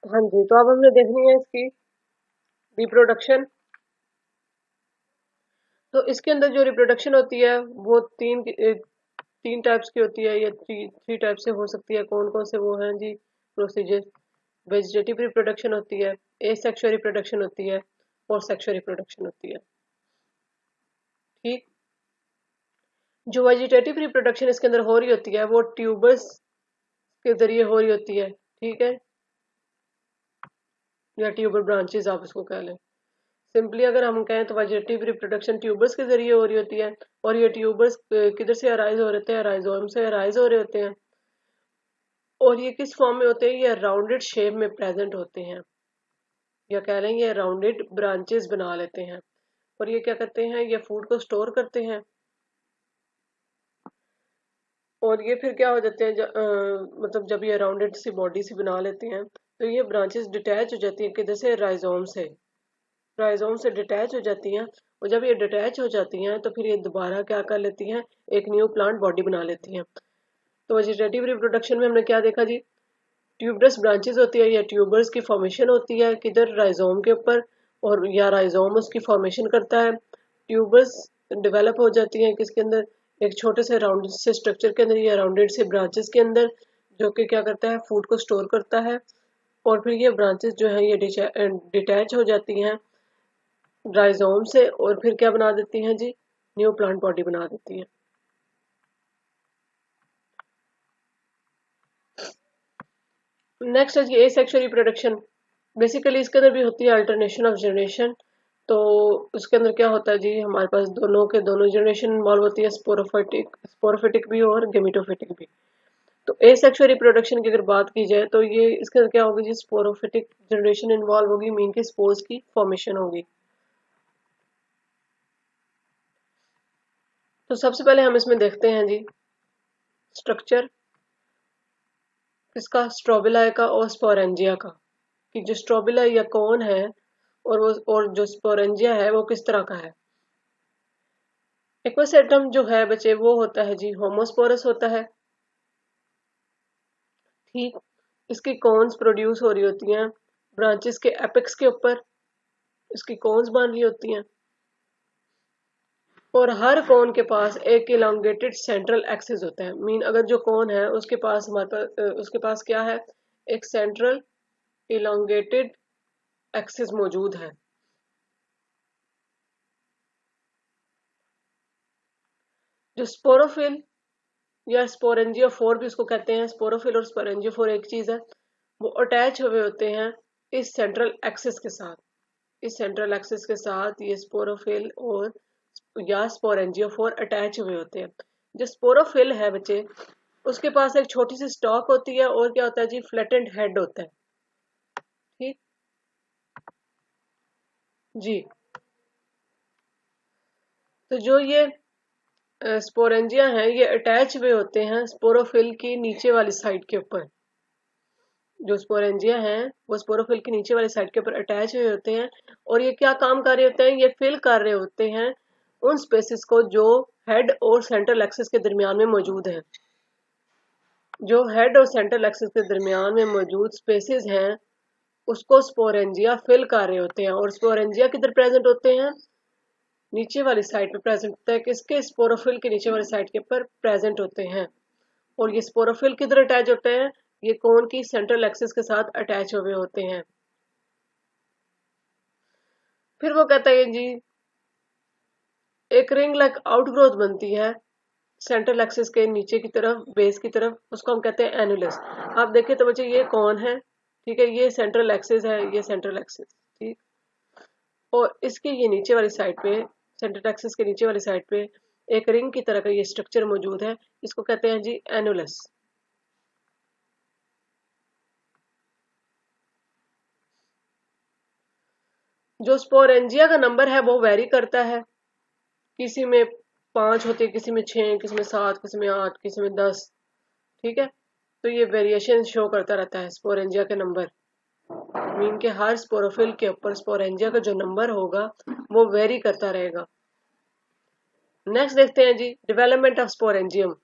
हाँ जी, तो अब हमने देखनी है इसकी रिप्रोडक्शन। तो इसके अंदर जो रिप्रोडक्शन होती है वो तीन टाइप्स की होती है, या थ्री थ्री टाइप से हो सकती है। कौन कौन से वो हैं जी प्रोसीजर? वेजिटेटिव रिप्रोडक्शन होती है, एसेक्सुअल रिप्रोडक्शन होती है, और सेक्सुअल रिप्रोडक्शन होती है। ठीक। जो वेजिटेटिव रिप्रोडक्शन इसके अंदर हो रही होती है वो ट्यूबर्स के जरिए हो रही होती है। ठीक है, या ट्यूबर ब्रांचेस आप इसको कह लें। सिंपली अगर हम कहें तो वेजिटेटिव रिप्रोडक्शन ट्यूबर्स के जरिए हो रही होती है। और ये ट्यूबर्स किधर से अराइज हो रहे हैं? राइजोम से अराइज हो रहे होते हैं। और ये किस फॉर्म में होते हैं? ये राउंडेड शेप में प्रेजेंट होते हैं, या कह लें ये राउंडेड ब्रांचेस बना लेते हैं। और ये क्या करते हैं? ये फूड को स्टोर करते हैं। और ये फिर क्या हो जाते हैं मतलब जब ये राउंडेड सी बॉडी सी बना लेते हैं तो ये ब्रांचेस डिटैच हो जाती हैं किधर से? राइजोम से। राइजोम से डिटैच हो जाती हैं। और जब ये डिटैच हो जाती हैं तो फिर ये दोबारा क्या कर लेती हैं? एक न्यू प्लांट बॉडी बना लेती हैं। तो वेजिटेटिव रिप्रोडक्शन में हमने क्या देखा जी? ट्यूबरस ब्रांचेस होती है या ट्यूबर्स की फॉर्मेशन होती है किधर? राइजोम के ऊपर। और या राइजोम उसकी फॉर्मेशन करता है। ट्यूबर्स डेवलप हो जाती हैं किसके अंदर? एक छोटे से राउंड से स्ट्रक्चर के अंदर या राउंडेड से ब्रांचेस के अंदर, जो कि क्या करता है? फूड को स्टोर करता है। और फिर ये ब्रांचेस जो है ये डिटैच हो जाती हैं राइजोम से, और फिर क्या बना देती हैं जी? न्यू प्लांट बॉडी बना देती हैं। नेक्स्ट है जी एसेक्सुअल रिप्रोडक्शन। बेसिकली इसके अंदर भी होती है अल्टरनेशन ऑफ जनरेशन। तो उसके अंदर क्या होता है जी? हमारे पास दोनों के दोनों जनरेशन इन्वॉल्व होती है, स्पोरोफिटिक स्पोरोफिटिक भी और गेमिटोफिटिक भी। तो एसेक्सुअल रिप्रोडक्शन की अगर बात की जाए तो ये इसके अंदर क्या होगी जी? स्पोरोफिटिक जनरेशन इन्वॉल्व होगी, मीन के स्पोर्स की फॉर्मेशन होगी। तो सबसे पहले हम इसमें देखते हैं जी स्ट्रक्चर किसका? स्ट्रोबिला का और स्पोरेंजिया का। कि जो स्ट्रोबिला या कौन है और जो स्पोरेंजिया है वो किस तरह का है। इक्वेसेटम जो है बच्चे वो होता है जी होमोस्पोरस होता है। ठीक। इसकी कॉन्स प्रोड्यूस हो रही होती हैं ब्रांचेस के एपेक्स के ऊपर। इसकी कॉन्स बन रही होती हैं। और हर कोन के पास एक इलांगेटेड सेंट्रल एक्सिस होता है। मीन अगर जो कोन है उसके पास हमारे पास उसके पास क्या है? एक सेंट्रल इलांगेटेड एक्सिस मौजूद है। जो स्पोरोफिल या स्पोरेंजियोफोर भी उसको कहते हैं, स्पोरोफिल और स्पोरेंजियोफोर एक चीज है। वो अटैच हुए होते हैं इस सेंट्रल एक्सिस के साथ। इस सेंट्रल एक्सिस के साथ ये स्पोरोफिल और या स्पोरेंजियोफोर अटैच हुए होते हैं। जो स्पोरोफिल है बच्चे उसके पास एक छोटी सी स्टॉक होती है और क्या होता है जी? फ्लैटेंड हेड होता है। ठीक। जी। तो जो ये स्पोरेंजिया हैं ये अटैच हुए होते हैं स्पोरोफिल की नीचे वाली साइड के ऊपर। जो स्पोरेंजिया हैं वो स्पोरोफिल की नीचे वाली साइड के ऊपर अटैच हुए होते हैं। और ये क्या काम कर रहे होते हैं? ये फिल कर रहे होते हैं उन स्पेसिस को जो हेड और सेंट्रल एक्सिस के दरमियान में मौजूद है। जो हेड और सेंट्रल एक्सिस के दरमियान में मौजूद स्पेसिस हैं उसको स्पोरेंजिया फिल कर रहे होते हैं। और स्पोरेंजिया किधर प्रेजेंट होते हैं? नीचे वाली साइड पे प्रेजेंट होता है। किसके? स्पोरोफिल के नीचे वाली साइड के ऊपर प्रेजेंट होते हैं। और ये स्पोरोफिल किधर अटैच होते हैं? ये कोन की सेंट्रल एक्सिस के साथ अटैच हुए होते हैं। फिर वो कहता है जी एक रिंग लाइक आउटग्रोथ बनती है सेंट्रल एक्सिस के नीचे की तरफ, बेस की तरफ, उसको हम कहते हैं एनुलस। आप देखें तो बच्चे ये कौन है? ठीक है, ये सेंट्रल एक्सिस है, ये सेंट्रल एक्सिस। ठीक। और इसके ये नीचे वाली साइड पे, सेंट्रल एक्सिस के नीचे वाली साइड पे एक रिंग की तरह का ये स्ट्रक्चर मौजूद है। इसको कहते हैं जी एनुलस। जो स्पोरेंजिया का नंबर है वो वेरी करता है। किसी में 5 होती है, किसी में 6, किसी में 7, किसी में 8, किसी में 10। ठीक है। तो ये वेरिएशन शो करता रहता है स्पोरेंजिया के नंबर। मीन के हर स्पोरोफिल के ऊपर स्पोरेंजिया का जो नंबर होगा वो वेरी करता रहेगा। नेक्स्ट देखते हैं जी डेवलपमेंट ऑफ स्पोरेंजियम।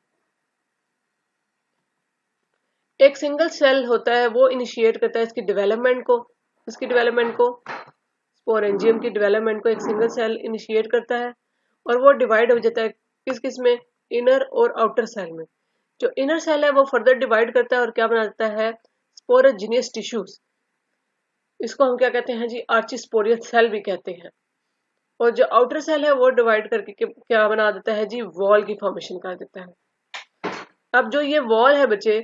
एक सिंगल सेल होता है वो इनिशिएट करता है इसकी डेवलपमेंट को, स्पोरेंजियम की डेवलपमेंट को एक सिंगल सेल इनिशिएट करता है, और वो डिवाइड हो जाता है किस किस में, इनर और आउटर सेल में। जो इनर सेल है वो फर्दर डिवाइड करता है और क्या बना देता है, स्पोरोजिनियस टिश्यूज। इसको हम क्या कहते हैं जी, आर्चिस्पोरियल सेल भी कहते हैं। और जो आउटर सेल है वो डिवाइड करके क्या बना देता है जी, वॉल की फॉर्मेशन कर देता है। अब जो ये वॉल है बच्चे,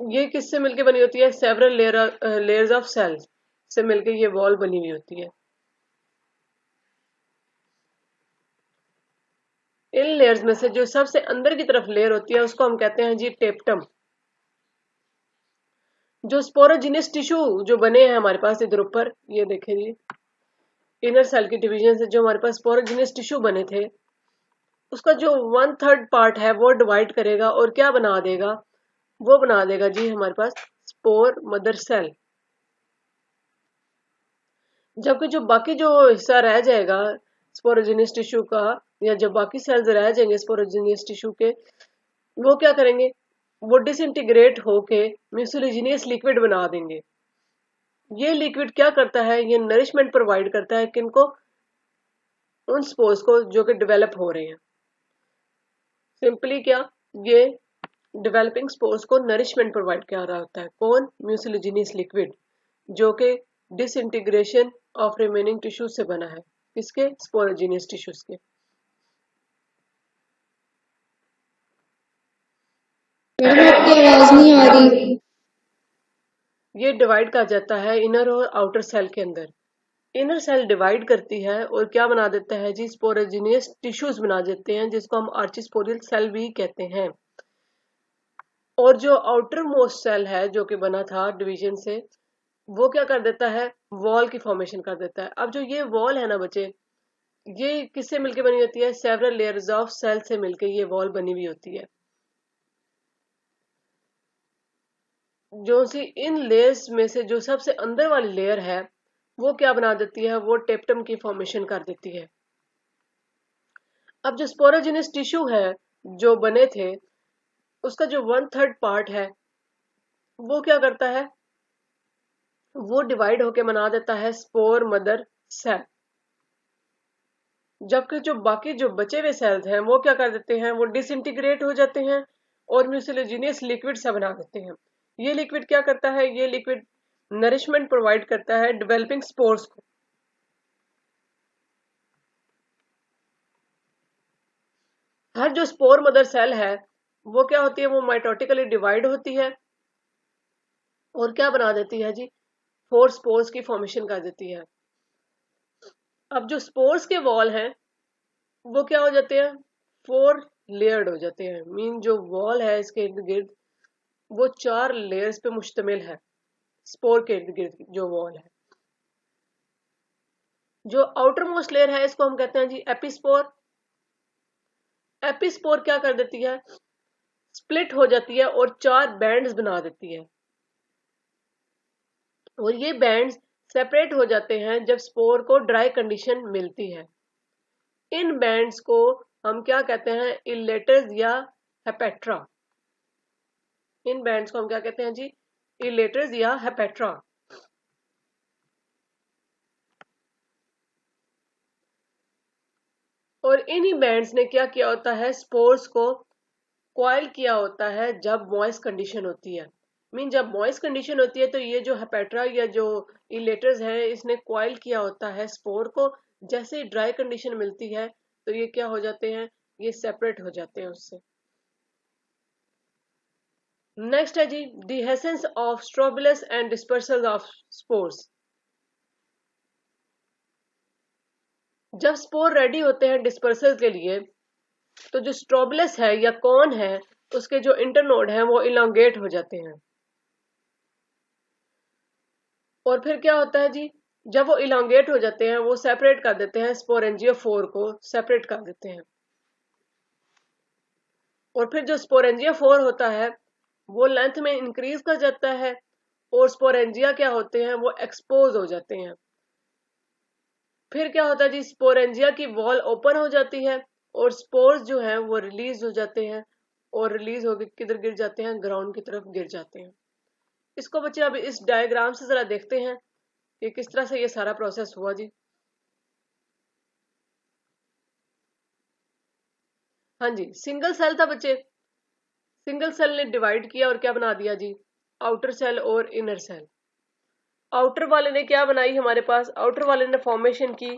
ये किससे मिलके बनी होती है, सेवरल लेयर्स ऑफ सेल्स से मिलके ये वॉल बनी हुई होती है। इन लेयर्स में से जो सबसे अंदर की तरफ लेयर होती है उसको हम कहते हैं जी टेप्टम। जो स्पोरोजिनस टिश्यू जो बने हैं हमारे पास इधर ऊपर, ये देखें जी, इनर सेल की डिवीजन से जो हमारे पास स्पोरोजिनस टिश्यू बने थे, उसका जो 1/3 पार्ट है वो डिवाइड करेगा और क्या बना देगा, वो बना देगा जी हमारे पास स्पोर मदर सेल। जबकि जो बाकी जो हिस्सा रह जाएगा स्पोरोजिनस टिश्यू का, या जब बाकी सेल्स रह जाएंगे स्पोरोजिनस टिश्यू के, वो क्या करेंगे, वो डिसइंटीग्रेट होके म्यूसिलिजिनियस लिक्विड बना देंगे। ये लिक्विड क्या करता है, ये नरिशमेंट प्रोवाइड करता है किनको, उन स्पोर्स को जो कि डेवलप हो रहे हैं। सिंपली क्या, ये डेवलपिंग स्पोर्स को नरिशमेंट प्रोवाइड कर रहा होता है, कौन, म्यूसिलिजिनियस लिक्विड, जो कि डिसइंटीग्रेशन ऑफ रिमेनिंग टिश्यूज से बना है, किसके, स्पोरोजिनियस टिश्यूज के। मैडम आपकी आवाज नहीं आ रही। ये डिवाइड कर जाता है इनर और आउटर सेल के अंदर। इनर सेल डिवाइड करती है और क्या बना देता है जी, स्पोरोजिनियस टिश्यूज बना देते हैं, जिसको हम आर्चिस्पोरियल सेल भी कहते हैं। और जो आउटर मोस्ट सेल है जो कि बना था डिवीजन से, वो क्या कर देता है, वॉल की फॉर्मेशन कर देता है। अब जो ये वॉल है ना बच्चे, ये किससे मिलके बनी होती है, सेवरल लेयर्स ऑफ सेल से मिलके ये वॉल बनी हुई होती है। जो सी इन लेयर्स में से जो सबसे अंदर वाली लेयर है वो क्या बना देती है, वो टेप्टम की फॉर्मेशन कर देती है। अब जो स्पोरोजिनस टिश्यू है जो बने थे, उसका जो 1/3 पार्ट है वो क्या करता है, वो डिवाइड होके बना देता है स्पोर मदर सेल। जबकि जो बाकी जो बचे हुए सेल्स हैं वो क्या कर देते हैं, वो डिसइंटीग्रेट हो जाते हैं और म्यूसिलेजिनियस लिक्विड सा बना देते हैं। ये लिक्विड क्या करता है, ये लिक्विड नरिशमेंट प्रोवाइड करता है डेवलपिंग स्पोर्स को। हर जो स्पोर मदर सेल है वो क्या होती है, वो माइटोटिकली डिवाइड होती है और क्या बना देती है जी, 4 स्पोर्स की फॉर्मेशन कर देती है। अब जो स्पोर्स के वॉल हैं वो क्या हो जाते हैं, 4 लेयर्ड हो जाते हैं। मीन जो वॉल है इसके इर्द गिर्द वो 4 लेयर्स पे मुश्तमिल है। स्पोर के इर्द गिर्द जो वॉल है, जो आउटर मोस्ट लेयर है इसको हम कहते हैं जी एपिस्पोर। एपिस्पोर क्या कर देती है, स्प्लिट हो जाती है और 4 बैंड्स बना देती है। और ये बैंड्स सेपरेट हो जाते हैं जब स्पोर को ड्राई कंडीशन मिलती है। इन बैंड्स को हम क्या कहते हैं, इलेटर्स या हेपेट्रा। इन बैंड्स को हम क्या कहते हैं जी, इलेटर्स या हेपेट्रा। और इन्हीं बैंड्स ने क्या किया होता है, स्पोर्स को कॉइल किया होता है जब मॉइस्ट कंडीशन होती है। मीन जब मॉइस्ट कंडीशन होती है तो ये जो हेपेट्रा या जो इलेटर्स है इसने कॉइल किया होता है स्पोर को। जैसे ही ड्राई कंडीशन मिलती है तो ये क्या हो जाते हैं, ये सेपरेट हो जाते हैं उससे। नेक्स्ट है जी dehiscence of strobilus and dispersal of spores. जब स्पोर रेडी होते हैं डिस्पर्सल के लिए, तो जो स्ट्रोबिलस है या कॉन है उसके जो इंटरनोड हैं वो इलांगेट हो जाते हैं। और फिर क्या होता है जी, जब वो इलांगेट हो जाते हैं वो सेपरेट कर देते हैं, स्पोरेंजियोफोर को सेपरेट कर देते हैं। और फिर जो स्पोरेंजियोफोर होता है वो लेंथ में इंक्रीज कर जाता है और स्पोरेंजिया क्या होते हैं, वो एक्सपोज हो जाते हैं। फिर क्या होता है जी, स्पोरेंजिया की वॉल ओपन हो जाती है और स्पोर्स जो है वो रिलीज हो जाते हैं और रिलीज होकर किधर गिर जाते हैं, ग्राउंड की तरफ गिर जाते हैं। इसको बच्चे अब इस डायग्राम से जरा देखते हैं कि किस तरह से ये सारा प्रोसेस हुआ जी। हाँ जी, सिंगल सेल था बच्चे, सिंगल सेल ने डिवाइड किया और क्या बना दिया जी, आउटर सेल और इनर सेल। आउटर वाले ने क्या बनाई हमारे पास, आउटर वाले ने फॉर्मेशन की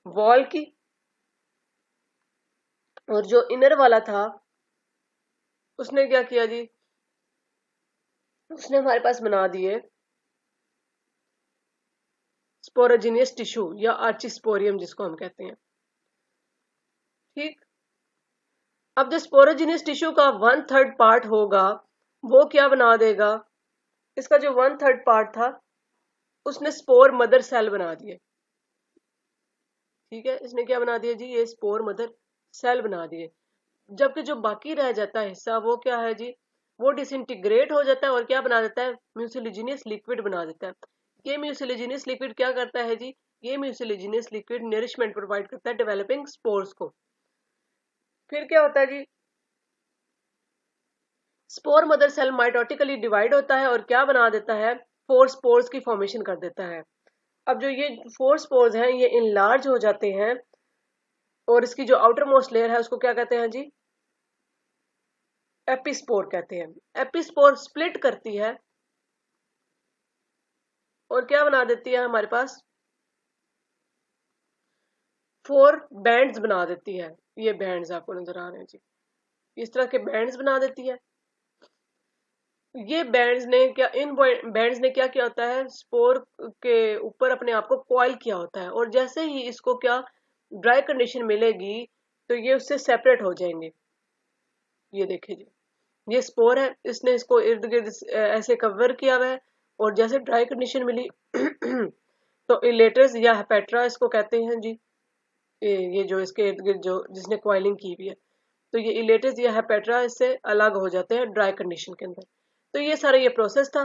वॉल की, और जो इनर वाला था उसने क्या किया जी, उसने हमारे पास बना दिए स्पोरोजिनियस टिश्यू या आर्चिस्पोरियम जिसको हम कहते हैं। ठीक, अब जो स्पोरोजिनियस टिश्यू का 1/3 पार्ट होगा वो क्या बना देगा, इसका जो 1/3 पार्ट था उसने स्पोर मदर सेल बना दिए। ठीक है, इसने क्या बना दिया जी, ये स्पोर मदर सेल बना दिए। जबकि जो बाकी रह जाता है हिस्सा वो क्या है जी, वो डिसइंटीग्रेट हो जाता है और क्या बना देता है, म्यूसिलिजिनियस लिक्विड बना देता है। ये म्यूसिलिजिनियस लिक्विड क्या करता है जी, ये म्यूसिलिजिनियस लिक्विड नरिशमेंट प्रोवाइड करता है डेवलपिंग स्पोर्स को। फिर क्या होता है जी, spore mother cell mitotically divide होता है और क्या बना देता है, 4 स्पोर्स की फॉर्मेशन कर देता है। अब जो ये 4 स्पोर्स हैं ये इनलार्ज हो जाते हैं और इसकी जो आउटर मोस्ट लेयर है उसको क्या कहते हैं जी, एपिस्पोर कहते हैं। एपिस्पोर स्प्लिट करती है और क्या बना देती है हमारे पास, 4 बैंड्स बना देती है। ये बैंड्स आपको नजर आ रहे हैं जी, इस तरह के बैंड्स बना देती है। ये बैंड्स ने क्या, इन बैंड्स ने क्या किया होता है, स्पोर के ऊपर अपने आप को कॉइल किया होता है और जैसे ही इसको क्या ड्राई कंडीशन मिलेगी तो ये उससे सेपरेट हो जाएंगे। ये देखिए जी, ये स्पोर है, इसने इसको इर्द गिर्द ऐसे कवर किया हुआ है और जैसे ड्राई कंडीशन मिली तो इलेटर्स या हेपेट्रा इसको कहते हैं जी, ये जो इसके इर्द गिर्द जो जिसने क्वाइलिंग की हुई है, तो ये इलेटर्स या हेपेट्रा इससे अलग हो जाते हैं ड्राई कंडीशन के अंदर। तो ये सारा ये प्रोसेस था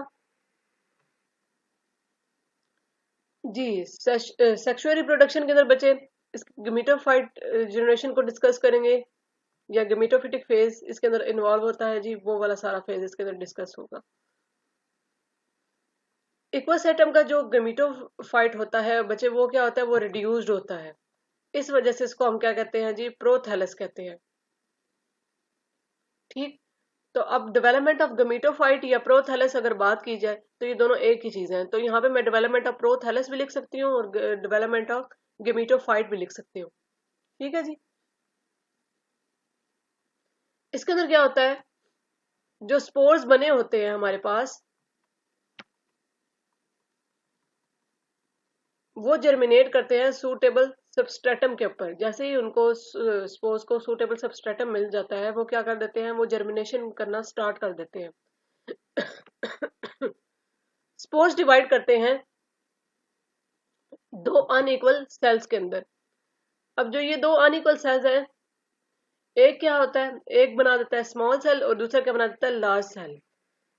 जी। सेक्सुअल रिप्रोडक्शन के अंदर बच्चे इस गेमेटोफाइट जनरेशन को डिस्कस करेंगे या गेमेटोफिटिक फेज इसके अंदर इन्वॉल्व होता है जी, वो वाला सारा फेज इसके अंदर डिस्कस होगा। इक्वासेटम का जो गेमेटोफाइट होता है बच्चे वो क्या होता है, वो रिड्यूस्ड होता है, इस वजह से इसको हम क्या कहते हैं जी, प्रोथैलस कहते हैं। ठीक, तो अब डेवलपमेंट ऑफ गेमेटोफाइट या प्रोथैलस अगर बात की जाए तो ये दोनों एक ही चीज है। तो यहाँ पे मैं डेवलपमेंट ऑफ प्रोथैलस भी लिख सकती हूँ और डेवलपमेंट ऑफ गेमेटोफाइट भी लिख सकती हूँ। ठीक है जी, इसके अंदर क्या होता है, जो स्पोर्स बने होते हैं हमारे पास वो जर्मिनेट करते हैं सूटेबल सबस्ट्रेटम के ऊपर। जैसे ही उनको स्पोर्स को सूटेबल सबस्ट्रेटम मिल जाता है वो क्या कर देते हैं, वो जर्मिनेशन करना स्टार्ट कर देते हैं। स्पोर्स डिवाइड करते हैं 2 अनइक्वल सेल्स के अंदर। अब जो ये 2 अनइक्वल सेल्स हैं, एक क्या होता है, एक बना देता है स्मॉल सेल और दूसरा क्या बना देता है, लार्ज सेल।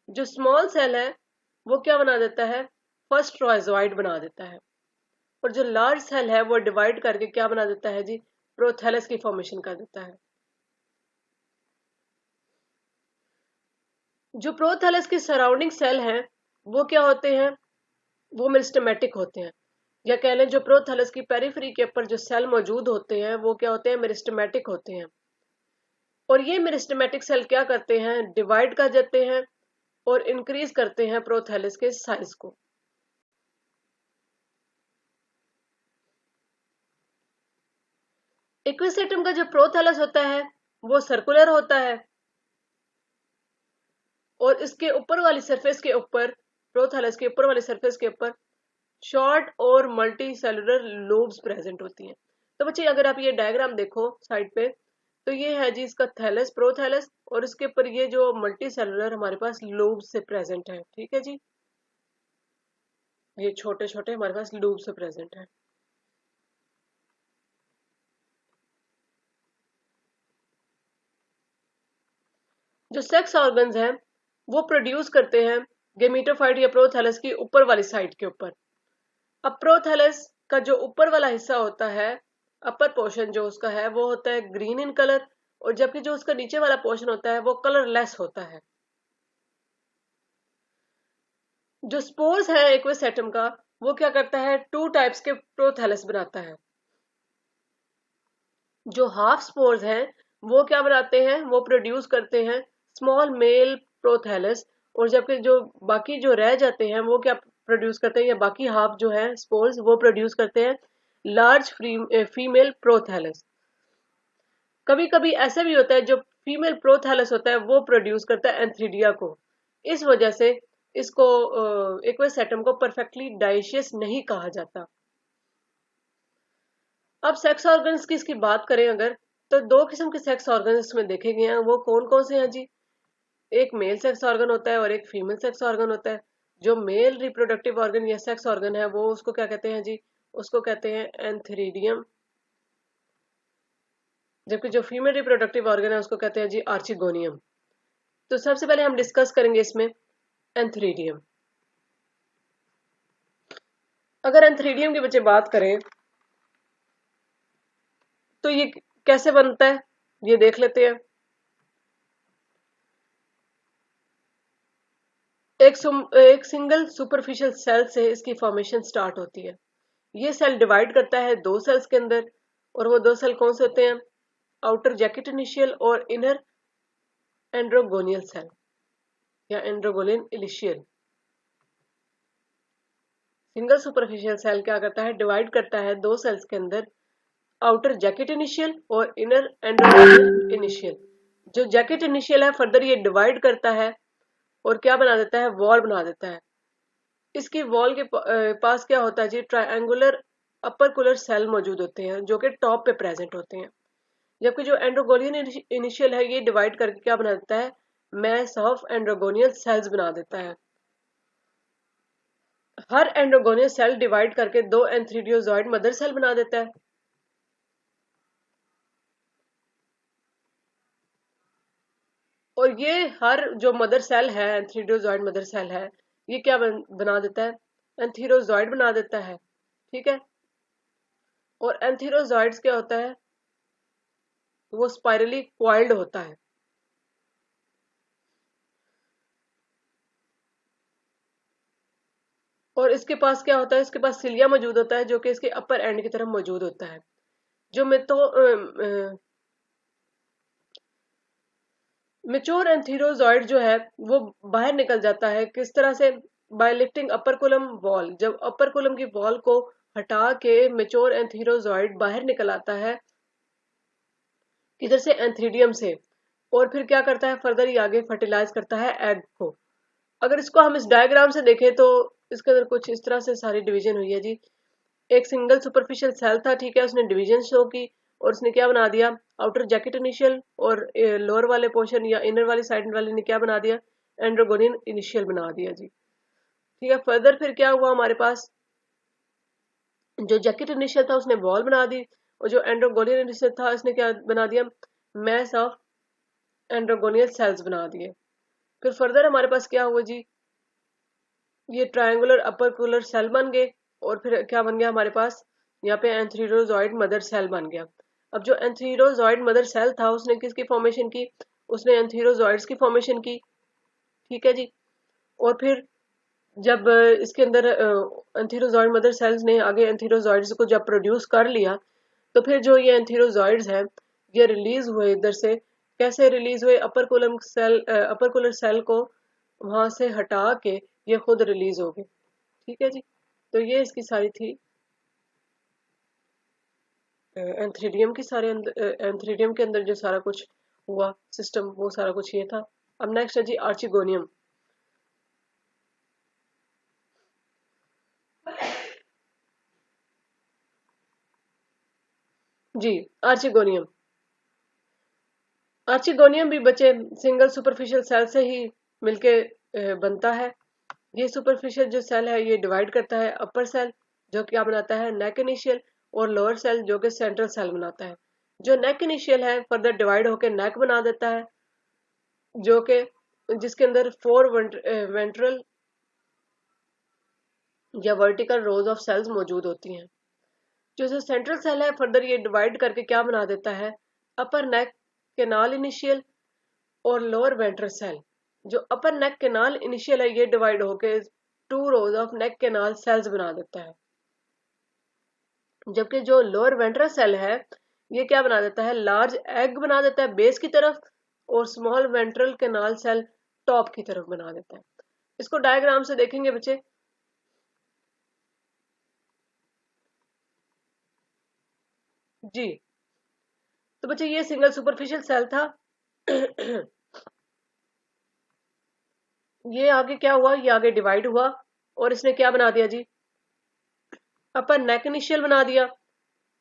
जो स्मॉल सेल है वो क्या बना देता है, फर्स्ट राइजोइड बना देता है और जो लार्ज सेल है वो डिवाइड करके क्या बना देता है जी, प्रोथैलस की फॉर्मेशन कर देता है। जो प्रोथैलस के सराउंडिंग सेल हैं वो क्या होते हैं, वो मेरिस्टेमेटिक होते हैं, या कह लें जो प्रोथैलस की पेरिफेरी के ऊपर जो सेल मौजूद होते हैं वो क्या होते हैं, मेरिस्टेमेटिक होते हैं। और ये मेरिस्टेमेटिक सेल क्या करते हैं, डिवाइड कर जाते हैं और इंक्रीज करते हैं प्रोथैलस के साइज को। इक्विसेटम का जो प्रोथैलस होता है वो सर्कुलर होता है और इसके ऊपर वाली सरफेस के ऊपर, प्रोथैलस के ऊपर वाली सरफेस के ऊपर शॉर्ट और मल्टी सेलुलर लोब्स प्रेजेंट होती हैं। तो बच्चे अगर आप ये डायग्राम देखो साइड पे, तो ये है जी इसका थैलस, प्रोथैलस, और इसके ऊपर ये जो मल्टी सेलुलर हमारे पास लोब्स से प्रेजेंट है। ठीक है जी, ये छोटे छोटे हमारे पास लोब से प्रेजेंट है। जो सेक्स ऑर्गन्स हैं वो प्रोड्यूस करते हैं गेमेटोफाइट या प्रोथैलस की ऊपर वाली साइड के ऊपर। अब प्रोथैलस का जो ऊपर वाला हिस्सा होता है, अपर पोर्शन जो उसका है वो होता है ग्रीन इन कलर और जबकि जो उसका नीचे वाला पोर्शन होता है वो कलरलेस होता है। जो स्पोर्स है एक्वस एटम का, वो क्या करता है, 2 टाइप्स के प्रोथैलस बनाता है। जो हाफ स्पोर्स हैं वो क्या बनाते हैं, वो प्रोड्यूस करते हैं स्मॉल मेल प्रोथैलस, और जबकि जो बाकी जो रह जाते हैं वो क्या प्रोड्यूस करते हैं, या बाकी हाफ जो है स्पोर्स वो प्रोड्यूस करते हैं लार्ज फीमेल प्रोथैलस। कभी कभी ऐसा भी होता है जो फीमेल प्रोथैलस होता है वो प्रोड्यूस करता है एंथ्रीडिया को। इस वजह से इसको एक्वस एटम को परफेक्टली डाइशियस नहीं कहा जाता। अब सेक्स ऑर्गन्स की इसकी बात करें अगर, तो 2 किस्म के सेक्स ऑर्गन इसमें देखे गए हैं। वो कौन कौन से हैं जी? एक मेल सेक्स ऑर्गन होता है और एक फीमेल सेक्स ऑर्गन होता है। जो मेल रिप्रोडक्टिव ऑर्गन या सेक्स ऑर्गन है वो उसको क्या कहते हैं जी? उसको कहते हैं एंथेरिडियम। जबकि जो फीमेल रिप्रोडक्टिव ऑर्गन है उसको कहते हैं जी आर्चिगोनियम। तो सबसे पहले हम डिस्कस करेंगे इसमें एंथेरिडियम। अगर एंथेरिडियम की बच्चे बात करें तो ये कैसे बनता है ये देख लेते हैं। एक सिंगल सुपरफिशियल सेल से इसकी फॉर्मेशन स्टार्ट होती है। ये सेल डिवाइड करता है 2 सेल्स के अंदर, और वो 2 सेल कौन से होते हैं? आउटर जैकेट इनिशियल और इनर एंड्रोगोनियल सेल या एंड्रोगोनियल इनिशियल। सिंगल सुपरफिशियल सेल क्या करता है, डिवाइड करता है 2 सेल्स के अंदर, आउटर जैकेट इनिशियल और इनर एंड्रोगोनियल इनिशियल। जो जैकेट इनिशियल है फर्दर ये डिवाइड करता है और क्या बना देता है, वॉल बना देता है। इसकी वॉल के पास क्या होता है जी, ट्रायंगुलर अपर कुलर सेल मौजूद होते हैं जो कि टॉप पे प्रेजेंट होते हैं। जबकि जो एंड्रोगोनियल इनिशियल है ये डिवाइड करके क्या बना देता है, मैस ऑफ एंड्रोगोनियल सेल्स बना देता है। हर एंड्रोगोनियल सेल डिवाइड करके 2 एंथ्रीडियोजॉइड मदर सेल बना देता है। और ये हर जो मदर सेल है, एंथ्रीडियोजॉइड मदर सेल है, ये क्या बना देता है, एंथीरोजॉइड बना देता है। ठीक है। और एंथीरोजॉइड्स क्या होता है, वो स्पाइरली क्वाइल्ड होता है। और इसके पास क्या होता है, इसके पास सिलिया मौजूद होता है जो कि इसके अपर एंड की तरफ मौजूद होता है। जो मेच्योर एंथीरोजॉइड जो है वो बाहर निकल जाता है किस तरह से, by lifting upper column wall. जब अपर कोलम की वॉल को हटा के मेच्योर एंथीरोजॉइड बाहर निकल आता है, किधर से, एंथ्रीडियम से। और फिर क्या करता है, फर्दर ये आगे फर्टिलाइज करता है एग को। अगर इसको हम इस डायग्राम से देखें तो इसके अंदर कुछ इस तरह से सारी डिवीजन हुई है जी। एक सिंगल सुपरफिशियल सेल था, ठीक है, उसने डिवीजन शो की और उसने क्या बना दिया, आउटर जैकेट इनिशियल, और लोअर वाले पोर्शन या इनर वाली साइड वाले ने क्या बना दिया, एंड्रोगोनियन इनिशियल बना दिया जी। ठीक है। फर्दर फिर क्या हुआ हमारे पास, जो जैकेट इनिशियल था उसने वॉल बना दी, और जो एंड्रोगोनियन इनिशियल था उसने क्या बना दिया, मैस ऑफ एंड्रोगोनियल सेल्स बना दिए। फिर फर्दर हमारे पास क्या हुआ जी, ये ट्रायंगुलर अपर कूलर सेल बन गए, और फिर क्या बन गया हमारे पास, यहाँ पे एंथ्रीरोजॉइड मदर सेल बन गया। अब जो एंथ्रीरोजॉइड मदर सेल था उसने किसकी फॉर्मेशन की, उसने एंथ्रीरोजॉइड्स की फॉर्मेशन की। ठीक है जी। और फिर जब इसके अंदर एंथीरोजॉइड मदर सेल्स ने आगे एंथीरोजॉइड्स को जब प्रोड्यूस कर लिया, तो फिर जो ये एंथीरोजॉइड्स हैं ये रिलीज हुए इधर से। कैसे रिलीज हुए, अपर कूलर सेल को वहां से हटा के ये खुद रिलीज हो गए। ठीक है जी। तो ये इसकी सारी थी एंथ्रीडियम की सारे एंथ्रीडियम के अंदर जो सारा कुछ हुआ सिस्टम, वो सारा कुछ ये था। अब नेक्स्ट है जी आर्चिगोनियम। जी, आर्चिगोनियम। आर्चिगोनियम भी बच्चे सिंगल सुपरफिशियल सेल से ही मिलके बनता है। ये सुपरफिशियल जो सेल है ये डिवाइड करता है अपर सेल जो क्या बनाता है, नेक इनिशियल, और लोअर सेल जो कि सेंट्रल सेल बनाता है। जो नेक इनिशियल है फर्दर डिवाइड होकर नेक बना देता है, जो कि जिसके अंदर 4 वेंट्रल या वर्टिकल रोज ऑफ सेल्स मौजूद होती हैं। जो सेंट्रल सेल है फर्दर ये डिवाइड करके क्या बना देता है, अपर नेक कैनाल इनिशियल और लोअर वेंट्रल सेल। जो अपर नेक कैनाल इनिशियल है ये डिवाइड होके 2 rows of neck canal cells बना देता है, जबकि जो लोअर वेंट्रल सेल है ये क्या बना देता है, लार्ज एग बना देता है बेस की तरफ और small ventral canal cell top की तरफ बना देता है। इसको डायग्राम से देखेंगे बच्चे। जी तो बच्चे ये सिंगल सुपरफिशियल सेल था। ये आगे क्या हुआ, ये आगे डिवाइड हुआ और इसने क्या बना दिया जी, अपर नेक इनिशियल बना दिया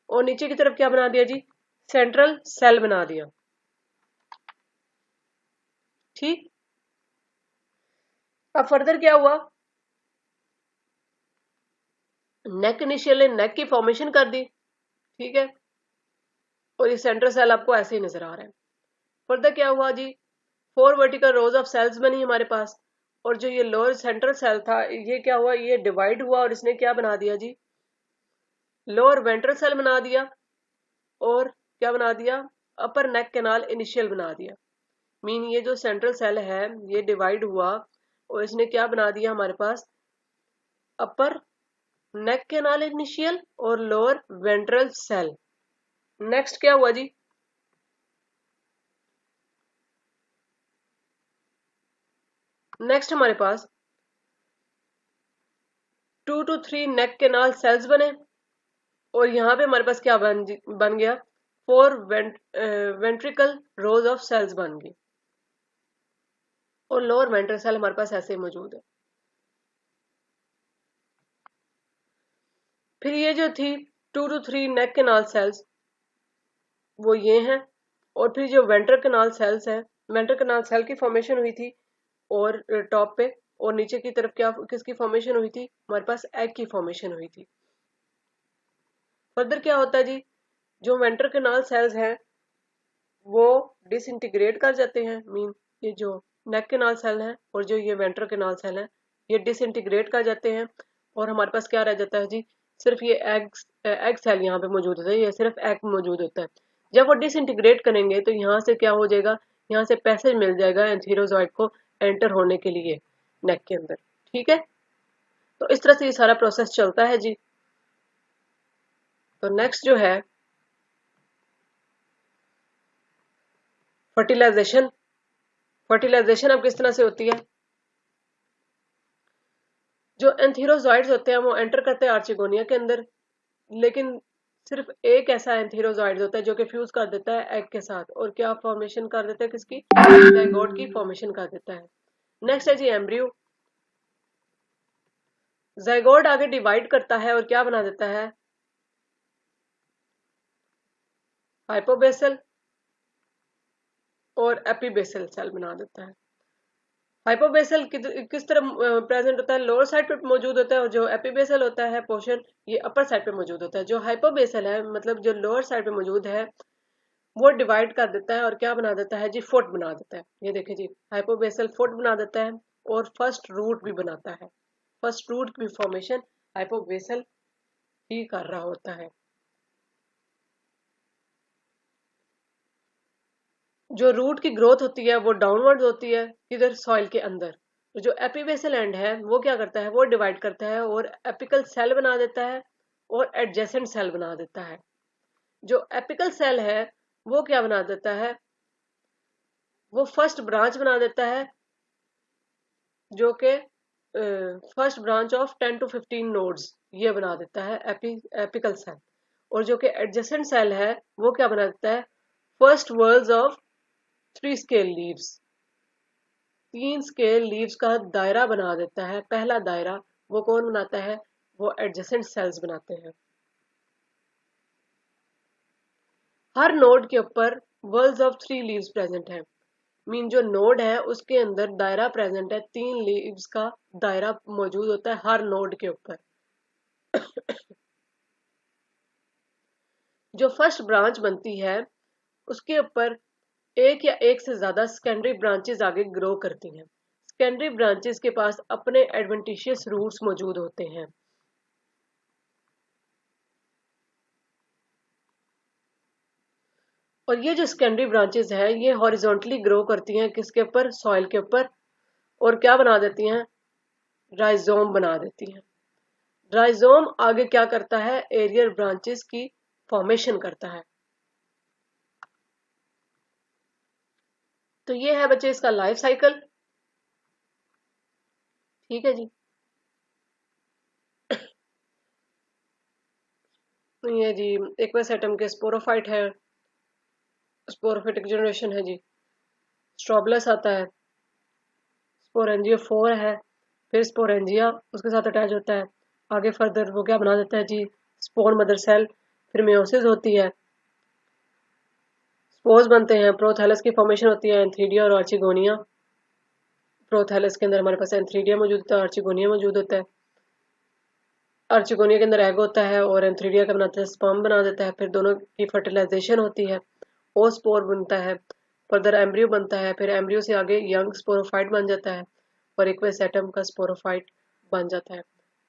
और नीचे की तरफ क्या बना दिया जी, सेंट्रल सेल बना दिया। ठीक, अब फर्दर क्या हुआ, नेक इनिशियल ने नेक की फॉर्मेशन कर दी। ठीक है, और ये सेंट्रल सेल आपको ऐसे ही नजर आ रहा है। फर्दर क्या हुआ जी, 4 वर्टिकल रोज ऑफ सेल्स बनी हमारे पास और जो ये लोअर सेंट्रल सेल था ये क्या हुआ, ये डिवाइड हुआ और इसने क्या बना दिया जी, लोअर वेंट्रल सेल बना दिया और क्या बना दिया, अपर नेक कैनाल इनिशियल बना दिया। मीन ये जो सेंट्रल सेल है ये डिवाइड हुआ और इसने क्या बना दिया हमारे पास, अपर नेक कैनाल इनिशियल और लोअर वेंट्रल सेल। नेक्स्ट क्या हुआ जी, नेक्स्ट हमारे पास 2 to 3 नेक कैनाल सेल्स बने और यहाँ पे हमारे पास क्या बन गया, 4 वेंट्रिकल रोज ऑफ सेल्स बन गई और लोअर वेंट्रल सेल हमारे पास ऐसे ही मौजूद है। फिर ये जो थी 2 to 3 नेक कैनाल सेल्स वो ये हैं और फिर जो वेंट्रल कैनाल सेल्स हैं, वेंट्रल कैनाल सेल की फॉर्मेशन हुई थी और टॉप पे, और नीचे की तरफ क्या किसकी फॉर्मेशन हुई थी, हमारे पास एग की फॉर्मेशन हुई थी। फर्दर क्या होता है जी, जो वेंट्रल कैनाल सेल्स हैं वो डिसइंटीग्रेट कर जाते हैं। मीन ये जो नेक कैनाल सेल है और जो ये वेंट्रल कैनाल सेल है ये डिसइंटीग्रेट कर जाते हैं और हमारे पास क्या रह जाता है जी, सिर्फ ये एग सेल यहाँ पे मौजूद होता है, ये सिर्फ एग मौजूद होता है। जब वो डिसइंटीग्रेट करेंगे तो यहाँ से क्या हो जाएगा, यहाँ से पैसेज मिल जाएगा एंथीरोजॉइड को एंटर होने के लिए नेक के अंदर। ठीक है, तो इस तरह से ये सारा प्रोसेस चलता है जी। तो नेक्स्ट जो है फर्टिलाइजेशन। फर्टिलाइजेशन अब किस तरह से होती है, जो एंथीरोजॉइड्स होते हैं वो एंटर करते हैं आर्चिगोनिया के अंदर, लेकिन सिर्फ एक ऐसा एंथीरोजॉइड होता है जो कि फ्यूज कर देता है एग के साथ और क्या फॉर्मेशन कर देता है, किसकी, जाइगोट की फॉर्मेशन कर देता है। नेक्स्ट है जी एम्ब्रियो। जाइगोट आगे डिवाइड करता है और क्या बना देता है, हाइपोबेसल और एपीबेसल सेल बना देता है। हाइपोबेसल किस तरह प्रेजेंट होता है, लोअर साइड पे मौजूद होता है और जो एपीबेसल होता है पोर्शन ये अपर साइड पे मौजूद होता है। जो हाइपोबेसल है मतलब जो लोअर साइड पे मौजूद है वो डिवाइड कर देता है और क्या बना देता है जी, फुट बना देता है। ये देखिए जी, हाइपोबेसल फुट बना देता है और फर्स्ट रूट भी बनाता है। फर्स्ट रूट की फॉर्मेशन हाइपोबेसल ही कर रहा होता है। जो रूट की ग्रोथ होती है वो डाउनवर्ड होती है किधर, सॉइल के अंदर। तो जो एपीबेसल एंड है वो क्या करता है, वो डिवाइड करता है और एपिकल सेल बना देता है और एडजेसेंट सेल बना देता है। जो एपिकल सेल है वो क्या बना देता है, वो फर्स्ट ब्रांच बना देता है जो कि first branch of 10 to 15 nodes ये बना देता है एपिकल सेल। और जो कि एडजेसेंट सेल है वो क्या बना देता है, first whorls of 3 scale leaves, 3 scale leaves का दायरा बना देता है। पहला दायरा वो कौन बनाता है, वो एडजेसेंट सेल्स बनाते हैं। हर नोड के ऊपर वर्ल्स ऑफ 3 लीव्स प्रेजेंट है। मीन जो नोड है उसके अंदर दायरा प्रेजेंट है, 3 लीव्स का दायरा मौजूद होता है हर नोड के ऊपर। जो फर्स्ट ब्रांच बनती है उसके ऊपर एक या एक से ज्यादा सेकेंडरी ब्रांचेस आगे ग्रो करती हैं। सेकेंडरी ब्रांचेस के पास अपने एडवेंटिशियस रूट्स मौजूद होते हैं। और ये जो सेकेंडरी ब्रांचेस है ये हॉरिजॉन्टली ग्रो करती हैं किसके ऊपर, सॉइल के ऊपर, और क्या बना देती हैं, राइजोम बना देती हैं। राइजोम आगे क्या करता है, एरियल ब्रांचेस की फॉर्मेशन करता है। तो ये है बच्चे इसका लाइफ साइकिल। ठीक है जी। ये जी एक्वस एटम के स्पोरोफाइट है, स्पोरोफिटिक जनरेशन है जी। स्ट्रोबलस आता है, स्पोरेंजिया 4 है, फिर स्पोरेंजिया उसके साथ अटैच होता है। आगे फर्दर वो क्या बना देता है जी, स्पोर मदर सेल, फिर मेयोसिस होती है, स्पोर्स बनते हैं, प्रोथैलस की फॉर्मेशन होती है, एंथीडिया और आर्चिगोनिया। प्रोथैलस के अंदर हमारे पास एंथीडिया मौजूद होता है, आर्चिगोनिया मौजूद होता है। आर्चिगोनिया के अंदर एग होता है और एंथीडिया का बनाता है स्पर्म बना देता है, फिर दोनों की फर्टिलाइजेशन होती है, ओस्पोर बनता है, फर्दर एम्ब्रियो बनता है, फिर एम्ब्रियो से आगे यंग स्पोरोफाइट बन जाता है और एक्वस एटम का स्पोरोफाइट बन जाता है।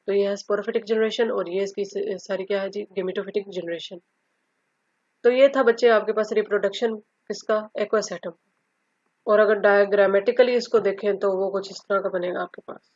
तो ये है स्पोरोफिटिक जनरेशन और ये इसकी सारी क्या है जी, गेमेटोफिटिक जनरेशन। तो ये था बच्चे आपके पास रिप्रोडक्शन किसका, एक्वस एटम। और अगर डायग्रामेटिकली इसको देखें तो वो कुछ इस तरह का बनेगा आपके पास।